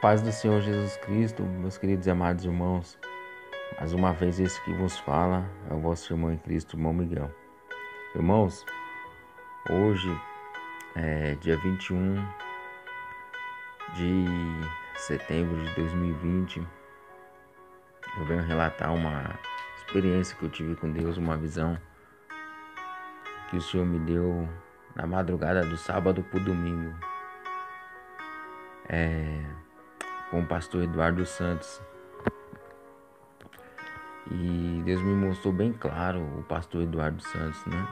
Paz do Senhor Jesus Cristo, meus queridos e amados irmãos. Mais uma vez esse que vos fala é o vosso irmão em Cristo, irmão Miguel. Irmãos, hoje é dia 21 de setembro de 2020. Eu venho relatar uma experiência que eu tive com Deus, uma visão que o Senhor me deu na madrugada do sábado para o domingo. Com o pastor Eduardo Santos. E Deus me mostrou bem claro o pastor Eduardo Santos, né?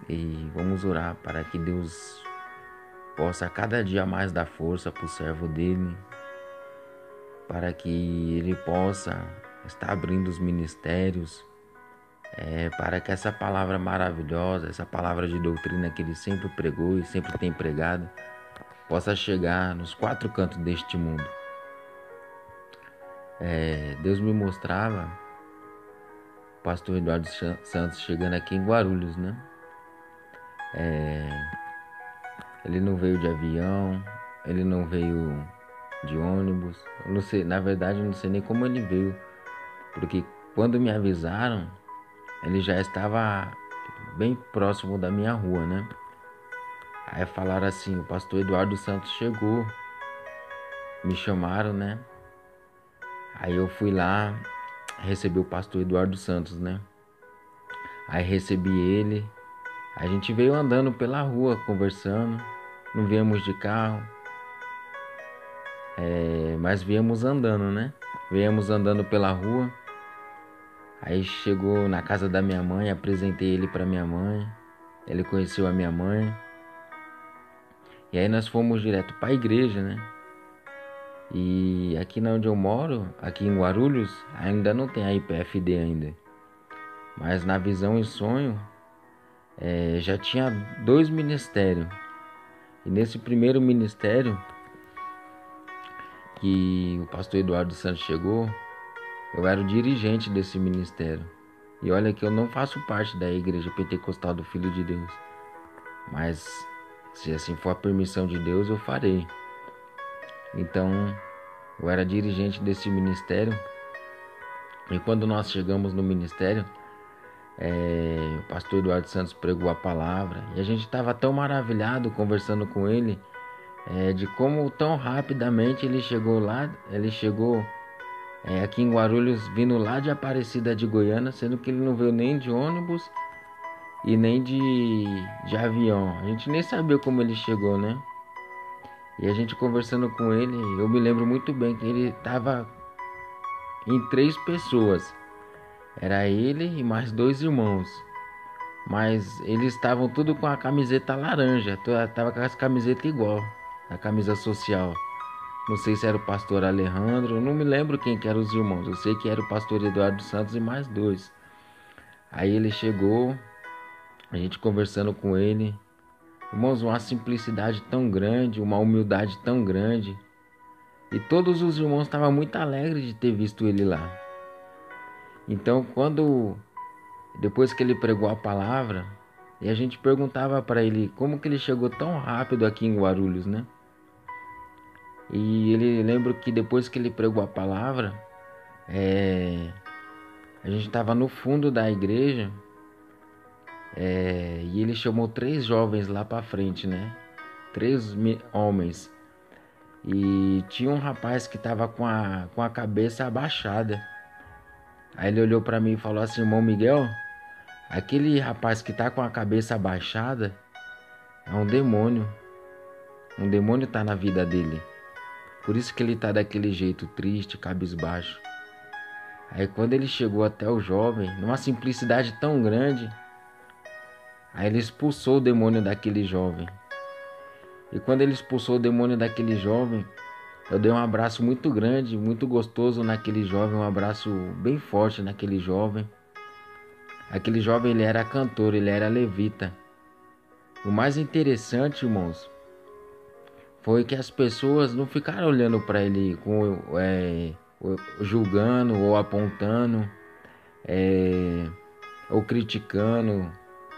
E vamos orar para que Deus possa cada dia mais dar força para o servo dele, para que ele possa estar abrindo os ministérios, para que essa palavra maravilhosa, essa palavra de doutrina que ele sempre pregou e sempre tem pregado, possa chegar nos quatro cantos deste mundo. Deus me mostrava o pastor Eduardo Santos chegando aqui em Guarulhos, né? Ele não veio de avião, ele não veio de ônibus. Eu não sei, na verdade eu não sei nem como ele veio, porque quando me avisaram, ele já estava bem próximo da minha rua, né? Aí falaram assim, o pastor Eduardo Santos chegou, me chamaram, né? Aí eu fui lá receber o pastor Eduardo Santos, né? Aí recebi ele, a gente veio andando pela rua, conversando, não viemos de carro, mas viemos andando, né? Viemos andando pela rua, aí chegou na casa da minha mãe, apresentei ele para minha mãe, ele conheceu a minha mãe, e aí nós fomos direto para a igreja, né? E aqui onde eu moro, aqui em Guarulhos, ainda não tem a IPFD ainda. Mas na visão e sonho, já tinha 2 ministérios. E nesse primeiro ministério, que o pastor Eduardo Santos chegou, eu era o dirigente desse ministério. E olha que eu não faço parte da Igreja Pentecostal do Filho de Deus. Mas se assim for a permissão de Deus, eu farei. Então, eu era dirigente desse ministério. E quando nós chegamos no ministério, o pastor Eduardo Santos pregou a palavra. E a gente estava tão maravilhado conversando com ele, de como tão rapidamente ele chegou lá. Ele chegou aqui em Guarulhos, vindo lá de Aparecida de Goiânia, sendo que ele não veio nem de ônibus e nem de avião. A gente nem sabia como ele chegou, né? E a gente conversando com ele, eu me lembro muito bem que ele estava em 3 pessoas. Era ele e mais 2 irmãos. Mas eles estavam tudo com a camiseta laranja. Tava com as camisetas igual, a camisa social. Não sei se era o pastor Alejandro, não me lembro quem que eram os irmãos. Eu sei que era o pastor Eduardo Santos e mais 2. Aí ele chegou, a gente conversando com ele. Irmãos, uma simplicidade tão grande, uma humildade tão grande. E todos os irmãos estavam muito alegres de ter visto ele lá. Então, depois que ele pregou a palavra, e a gente perguntava para ele como que ele chegou tão rápido aqui em Guarulhos, né? E ele lembra que depois que ele pregou a palavra, a gente estava no fundo da igreja, e ele chamou 3 jovens lá para frente, né? 3 homens. E tinha um rapaz que estava com a cabeça abaixada. Aí ele olhou para mim e falou assim: irmão Miguel, aquele rapaz que tá com a cabeça abaixada é um demônio. Um demônio tá na vida dele. Por isso que ele tá daquele jeito triste, cabisbaixo. Aí quando ele chegou até o jovem, numa simplicidade tão grande, aí ele expulsou o demônio daquele jovem. E quando ele expulsou o demônio daquele jovem, eu dei um abraço muito grande, muito gostoso naquele jovem, um abraço bem forte naquele jovem. Aquele jovem, ele era cantor, ele era levita. O mais interessante, irmãos, foi que as pessoas não ficaram olhando para ele julgando ou apontando, ou criticando.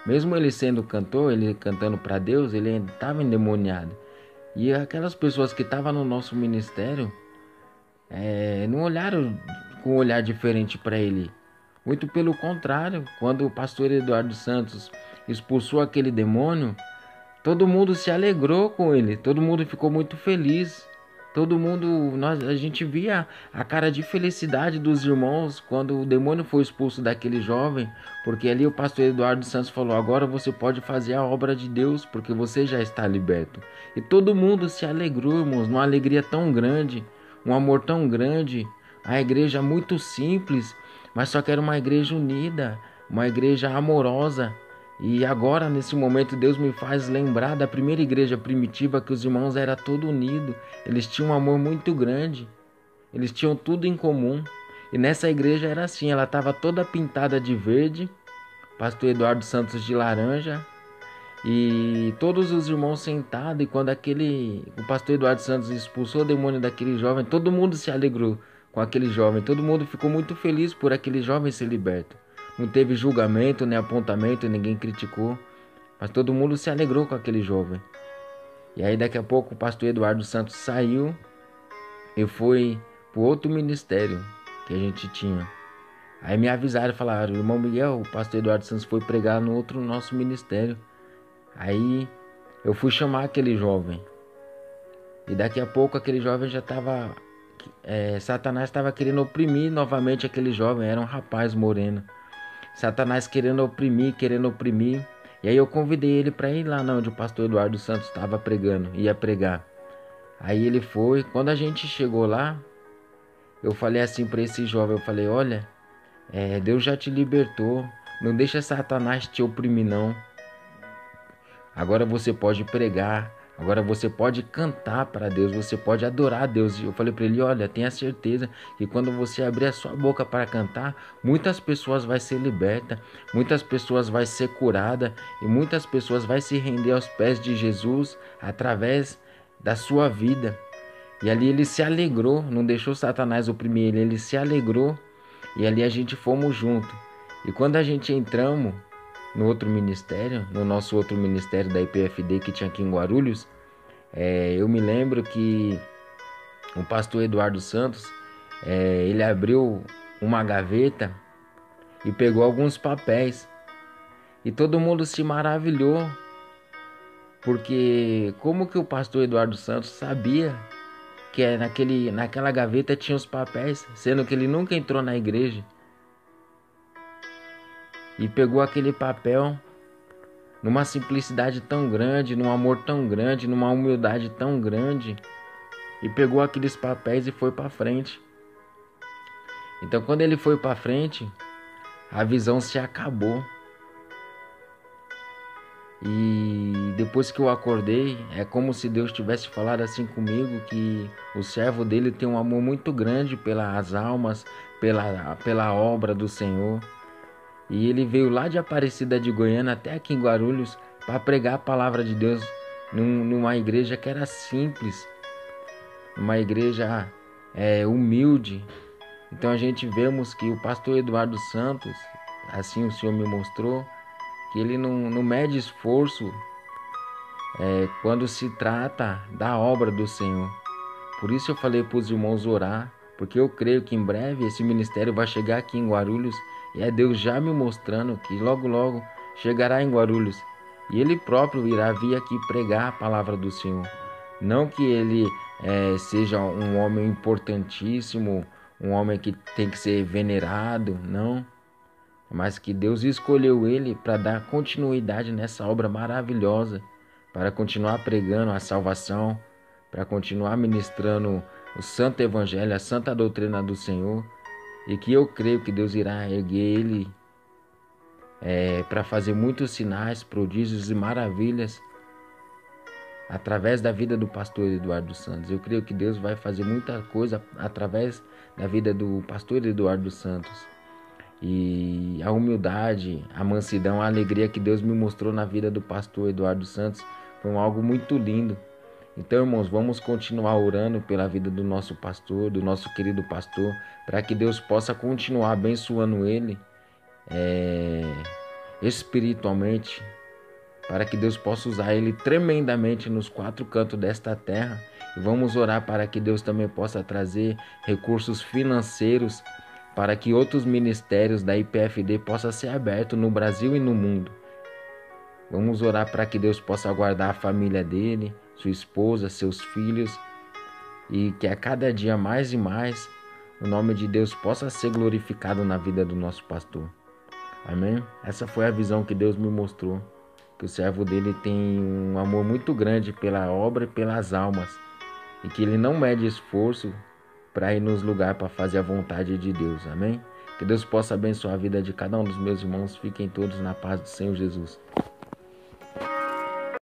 Mesmo ele sendo cantor, ele cantando para Deus, ele ainda estava endemoniado. E aquelas pessoas que estavam no nosso ministério não olharam com um olhar diferente para ele. Muito pelo contrário, quando o pastor Eduardo Santos expulsou aquele demônio, todo mundo se alegrou com ele, todo mundo ficou muito feliz. Todo mundo, a gente via a cara de felicidade dos irmãos quando o demônio foi expulso daquele jovem, porque ali o pastor Eduardo Santos falou: agora você pode fazer a obra de Deus, porque você já está liberto. E todo mundo se alegrou, irmãos, numa alegria tão grande, um amor tão grande. A igreja muito simples, mas só que era uma igreja unida, uma igreja amorosa. E agora, nesse momento, Deus me faz lembrar da primeira igreja primitiva, que os irmãos eram todos unidos. Eles tinham um amor muito grande. Eles tinham tudo em comum. E nessa igreja era assim, ela estava toda pintada de verde, pastor Eduardo Santos de laranja, e todos os irmãos sentados. E quando o pastor Eduardo Santos expulsou o demônio daquele jovem, todo mundo se alegrou com aquele jovem. Todo mundo ficou muito feliz por aquele jovem ser liberto. Não teve julgamento, nem apontamento, ninguém criticou. Mas todo mundo se alegrou com aquele jovem. E aí daqui a pouco o pastor Eduardo Santos saiu e foi para outro ministério que a gente tinha. Aí me avisaram, falaram: irmão Miguel, o pastor Eduardo Santos foi pregar no outro nosso ministério. Aí eu fui chamar aquele jovem. E daqui a pouco aquele jovem já estava... Satanás estava querendo oprimir novamente aquele jovem. Era um rapaz moreno. Satanás querendo oprimir. E aí eu convidei ele para ir lá onde o pastor Eduardo Santos estava pregando, ia pregar. Aí ele foi. Quando a gente chegou lá, eu falei assim para esse jovem, eu falei: olha, Deus já te libertou, não deixa Satanás te oprimir não. Agora você pode pregar, agora você pode cantar para Deus, você pode adorar a Deus. Eu falei para ele: olha, tenha certeza que quando você abrir a sua boca para cantar, muitas pessoas vão ser libertas, muitas pessoas vão ser curadas e muitas pessoas vão se render aos pés de Jesus através da sua vida. E ali ele se alegrou, não deixou Satanás oprimir ele, ele se alegrou. E ali a gente fomos junto. E quando a gente entramos no outro ministério, no nosso outro ministério da IPFD que tinha aqui em Guarulhos, eu me lembro que o pastor Eduardo Santos, ele abriu uma gaveta e pegou alguns papéis. E todo mundo se maravilhou, porque como que o pastor Eduardo Santos sabia que naquela gaveta tinha os papéis, sendo que ele nunca entrou na igreja? E pegou aquele papel numa simplicidade tão grande, num amor tão grande, numa humildade tão grande, e pegou aqueles papéis e foi para frente. Então, quando ele foi para frente, a visão se acabou. E depois que eu acordei, é como se Deus tivesse falado assim comigo, que o servo dele tem um amor muito grande pelas almas, pela obra do Senhor. E ele veio lá de Aparecida de Goiânia até aqui em Guarulhos para pregar a palavra de Deus numa igreja que era simples, uma igreja humilde. Então a gente vemos que o pastor Eduardo Santos, assim o Senhor me mostrou, que ele não mede esforço quando se trata da obra do Senhor. Por isso eu falei para os irmãos orar, porque eu creio que em breve esse ministério vai chegar aqui em Guarulhos, e é Deus já me mostrando que logo logo chegará em Guarulhos, e Ele próprio irá vir aqui pregar a palavra do Senhor. Não que ele seja um homem importantíssimo, um homem que tem que ser venerado, não, mas que Deus escolheu ele para dar continuidade nessa obra maravilhosa, para continuar pregando a salvação, para continuar ministrando o santo evangelho, a santa doutrina do Senhor, e que eu creio que Deus irá erguer ele para fazer muitos sinais, prodígios e maravilhas através da vida do pastor Eduardo Santos. Eu creio que Deus vai fazer muita coisa através da vida do pastor Eduardo Santos. E a humildade, a mansidão, a alegria que Deus me mostrou na vida do pastor Eduardo Santos foi algo muito lindo. Então, irmãos, vamos continuar orando pela vida do nosso pastor, do nosso querido pastor, para que Deus possa continuar abençoando ele espiritualmente, para que Deus possa usar ele tremendamente nos 4 cantos desta terra. E vamos orar para que Deus também possa trazer recursos financeiros para que outros ministérios da IPFD possam ser abertos no Brasil e no mundo. Vamos orar para que Deus possa guardar a família dele, sua esposa, seus filhos, e que a cada dia mais e mais o nome de Deus possa ser glorificado na vida do nosso pastor. Amém? Essa foi a visão que Deus me mostrou, que o servo dele tem um amor muito grande pela obra e pelas almas, e que ele não mede esforço para ir nos lugares para fazer a vontade de Deus. Amém? Que Deus possa abençoar a vida de cada um dos meus irmãos. Fiquem todos na paz do Senhor Jesus.